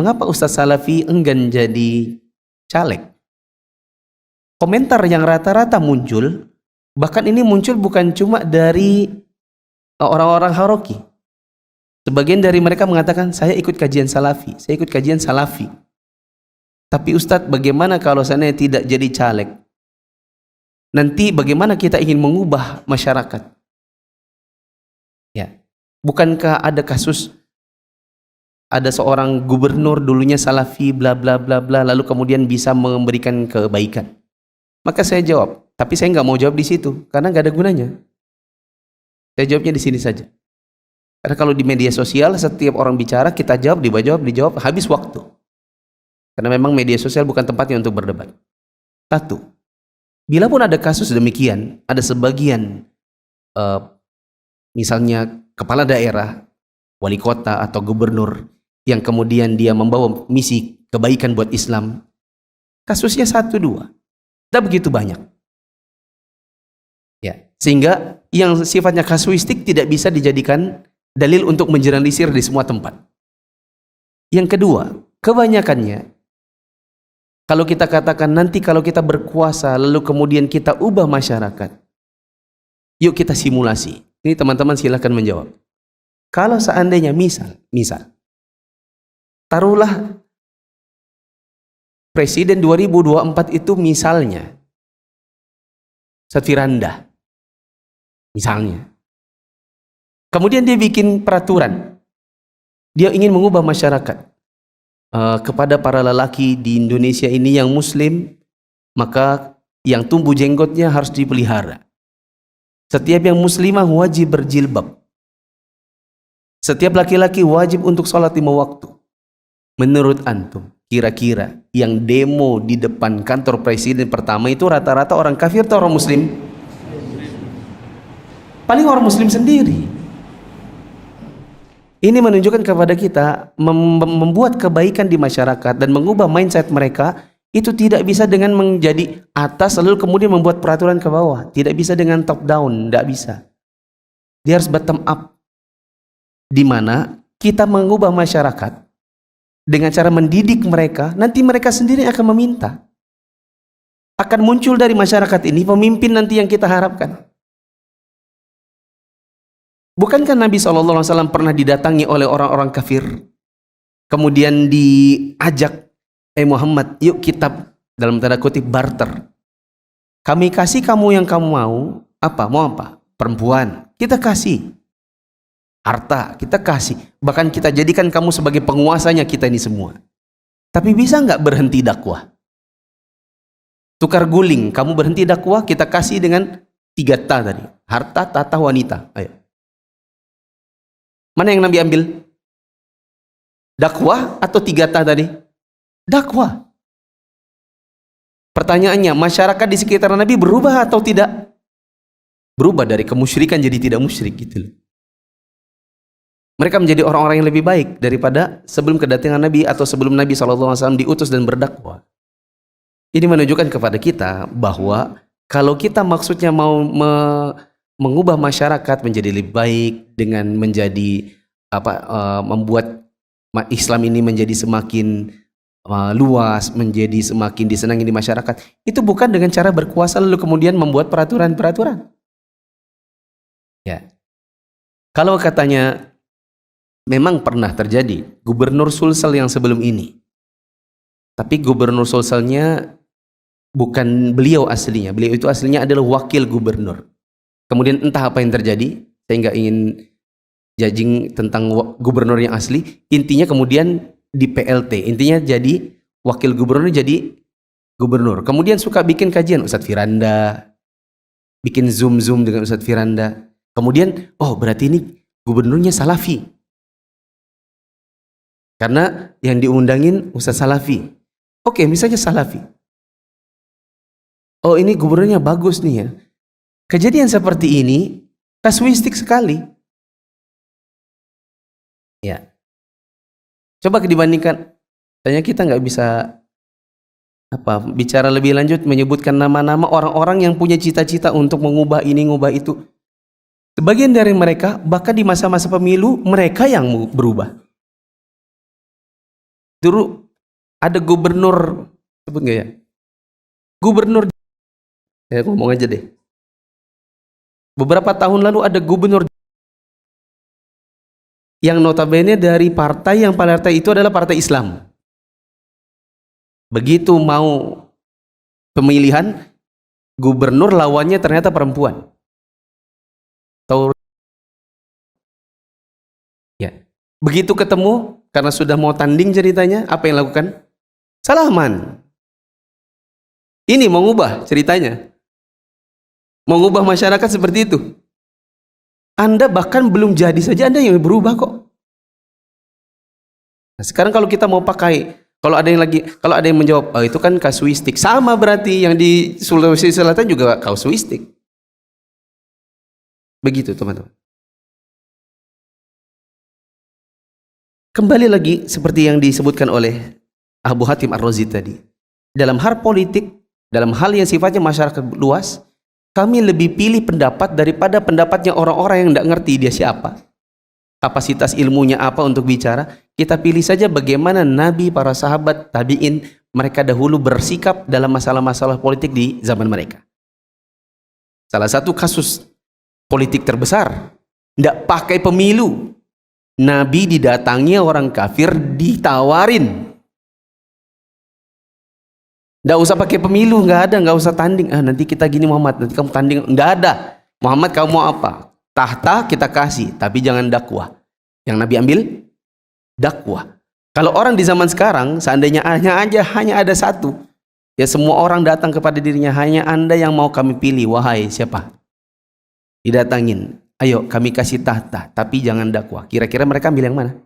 mengapa Ustadz Salafi enggan jadi caleg? Komentar yang rata-rata muncul, bahkan ini muncul bukan cuma dari orang-orang Haroki. Sebagian dari mereka mengatakan, saya ikut kajian Salafi, saya ikut kajian Salafi. Tapi Ustadz, bagaimana kalau saya tidak jadi caleg? Nanti bagaimana kita ingin mengubah masyarakat? Ya, bukankah ada kasus ada seorang gubernur dulunya Salafi bla bla bla bla, lalu kemudian bisa memberikan kebaikan? Maka saya jawab, tapi saya nggak mau jawab di situ karena nggak ada gunanya. Saya jawabnya di sini saja. Karena kalau di media sosial setiap orang bicara kita jawab, dijawab, habis waktu. Karena memang media sosial bukan tempatnya untuk berdebat. Satu, bila pun ada kasus demikian, ada sebagian misalnya kepala daerah, wali kota atau gubernur yang kemudian dia membawa misi kebaikan buat Islam, kasusnya 1, 2, tidak begitu banyak. Ya, sehingga yang sifatnya kasuistik tidak bisa dijadikan dalil untuk menjelaskan di semua tempat. Yang kedua, kebanyakannya kalau kita katakan nanti kalau kita berkuasa lalu kemudian kita ubah masyarakat, yuk kita simulasi. Ini teman-teman silahkan menjawab. Kalau seandainya misal taruhlah Presiden 2024 itu misalnya Ustadz Firanda, misalnya. Kemudian dia bikin peraturan. Dia ingin mengubah masyarakat. Kepada para lelaki di Indonesia ini yang muslim, maka yang tumbuh jenggotnya harus dipelihara. Setiap yang muslimah wajib berjilbab. Setiap laki-laki wajib untuk sholat 5 waktu. Menurut antum, kira-kira yang demo di depan kantor presiden pertama itu rata-rata orang kafir atau orang muslim? Paling orang muslim sendiri. Ini menunjukkan kepada kita membuat kebaikan di masyarakat dan mengubah mindset mereka itu tidak bisa dengan menjadi atas lalu kemudian membuat peraturan ke bawah. Tidak bisa dengan top down, tidak bisa. Dia harus bottom up. Di mana kita mengubah masyarakat dengan cara mendidik mereka, nanti mereka sendiri akan meminta. Akan muncul dari masyarakat ini pemimpin nanti yang kita harapkan. Bukankah Nabi SAW pernah didatangi oleh orang-orang kafir? Kemudian diajak, Muhammad, yuk kita dalam tanda kutip barter. Kami kasih kamu yang kamu mau. Apa? Mau apa? Perempuan. Kita kasih. Harta. Kita kasih. Bahkan kita jadikan kamu sebagai penguasanya kita ini semua. Tapi bisa nggak berhenti dakwah? Tukar guling. Kamu berhenti dakwah, kita kasih dengan 3 ta tadi. Harta, tata, wanita. Ayo. Mana yang Nabi ambil? Dakwah atau 3 ta tadi? Dakwah. Pertanyaannya, masyarakat di sekitar Nabi berubah atau tidak? Berubah dari kemusyrikan jadi tidak musyrik gitu. Mereka menjadi orang-orang yang lebih baik daripada sebelum kedatangan Nabi atau sebelum Nabi SAW diutus dan berdakwah. Ini menunjukkan kepada kita bahwa kalau kita maksudnya mau mengubah masyarakat menjadi lebih baik dengan menjadi membuat Islam ini menjadi semakin luas, menjadi semakin disenangi di masyarakat, itu bukan dengan cara berkuasa lalu kemudian membuat peraturan-peraturan. Ya. Kalau katanya memang pernah terjadi gubernur Sulsel yang sebelum ini, tapi gubernur Sulselnya bukan beliau aslinya, beliau itu aslinya adalah wakil gubernur. Kemudian entah apa yang terjadi, saya nggak ingin judging tentang gubernur yang asli. Intinya kemudian di PLT, intinya jadi wakil gubernur jadi gubernur. Kemudian suka bikin kajian Ustadz Firanda, bikin zoom dengan Ustadz Firanda. Kemudian, oh berarti ini gubernurnya Salafi. Karena yang diundangin Ustadz Salafi. Oke, misalnya Salafi. Oh ini gubernurnya bagus nih ya. Kejadian seperti ini kasuistik sekali. Ya. Coba dibandingkan, tanya kita nggak bisa bicara lebih lanjut menyebutkan nama-nama orang-orang yang punya cita-cita untuk mengubah ini, mengubah itu. Sebagian dari mereka bahkan di masa-masa pemilu mereka yang berubah. Dulu ada gubernur, sebut nggak ya? Gubernur, ya ngomong aja deh. Beberapa tahun lalu ada gubernur yang notabene dari partai yang partai itu adalah partai Islam. Begitu mau pemilihan gubernur, lawannya ternyata perempuan. Tahu ya. Begitu ketemu karena sudah mau tanding ceritanya, apa yang lakukan? Salaman. Ini mau ngubah ceritanya. Mau ngubah masyarakat seperti itu. Anda bahkan belum jadi saja Anda yang berubah kok. Nah, sekarang kalau kita mau pakai, kalau ada yang menjawab, oh, itu kan kasuistik, sama berarti yang di Sulawesi Selatan juga kasuistik. Begitu teman-teman. Kembali lagi seperti yang disebutkan oleh Abu Hatim Ar-Razi tadi. Dalam hal politik, dalam hal yang sifatnya masyarakat luas, kami lebih pilih pendapat daripada pendapatnya orang-orang yang tidak ngerti dia siapa, kapasitas ilmunya apa untuk bicara. Kita pilih saja bagaimana Nabi, para sahabat, tabi'in, mereka dahulu bersikap dalam masalah-masalah politik di zaman mereka. Salah satu kasus politik terbesar, tidak pakai pemilu. Nabi didatangi orang kafir, ditawarin. Nggak usah pakai pemilu, nggak usah tanding. Nanti kita gini Muhammad, nanti kamu tanding. Nggak ada. Muhammad kamu mau apa? Tahta kita kasih, tapi jangan dakwah. Yang Nabi ambil dakwah. Kalau orang di zaman sekarang, seandainya hanya ada satu, ya semua orang datang kepada dirinya, hanya Anda yang mau kami pilih, wahai siapa? Didatangin, ayo kami kasih tahta, tapi jangan dakwah. Kira-kira mereka ambil yang mana?